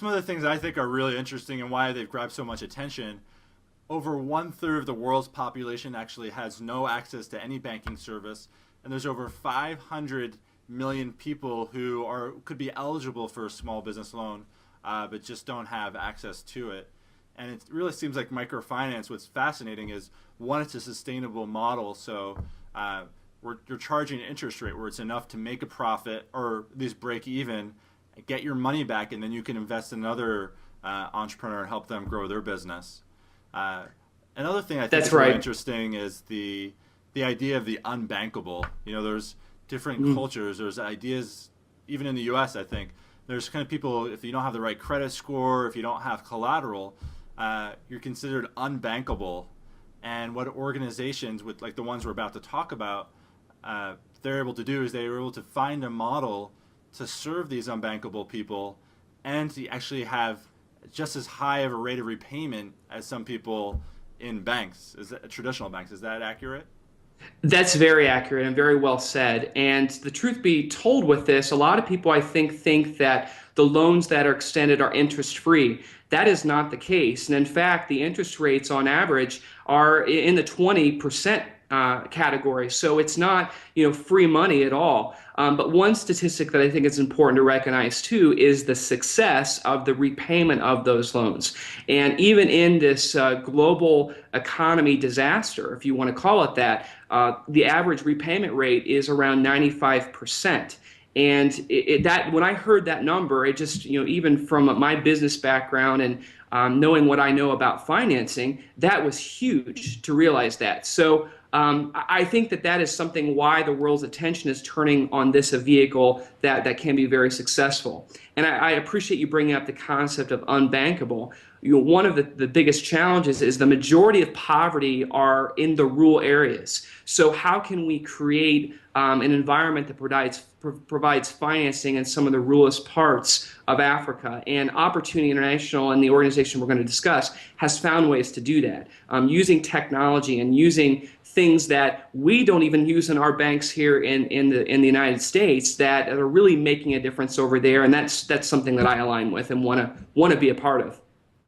some of the things I think are really interesting and why they've grabbed so much attention. Over one third of the world's population actually has no access to any banking service, and there's over 500 million people who could be eligible for a small business loan, but just don't have access to it. And it really seems like microfinance, what's fascinating is, one, it's a sustainable model. So you're charging an interest rate where it's enough to make a profit or at least break even, get your money back, and then you can invest in another entrepreneur and help them grow their business. Another thing I think That's is really right. interesting is the idea of the unbankable. There's different cultures. There's ideas, even in the U.S., I think. There's kind of people, if you don't have the right credit score, if you don't have collateral, you're considered unbankable. And what organizations, with like the ones we're about to talk about, they're able to do is they're able to find a model to serve these unbankable people and to actually have just as high of a rate of repayment as some people in banks, traditional banks. Is that accurate? That's very accurate and very well said. And the truth be told with this, a lot of people I think that the loans that are extended are interest free. That is not the case. And in fact, the interest rates on average are in the 20% category. So it's not, free money at all. But one statistic that I think is important to recognize too is the success of the repayment of those loans. And even in this global economy disaster, if you want to call it that, the average repayment rate is around 95%. And that when I heard that number, it just, even from my business background and knowing what I know about financing, that was huge to realize that. So I think that is something why the world's attention is turning on this a vehicle that can be very successful. And I appreciate you bringing up the concept of unbankable. One of the biggest challenges is the majority of poverty are in the rural areas. So how can we create an environment that provides financing in some of the ruralest parts of Africa? And Opportunity International and the organization we're going to discuss has found ways to do that, using technology and using things that we don't even use in our banks here in the United States that are really making a difference over there. And that's something that I align with and want to be a part of.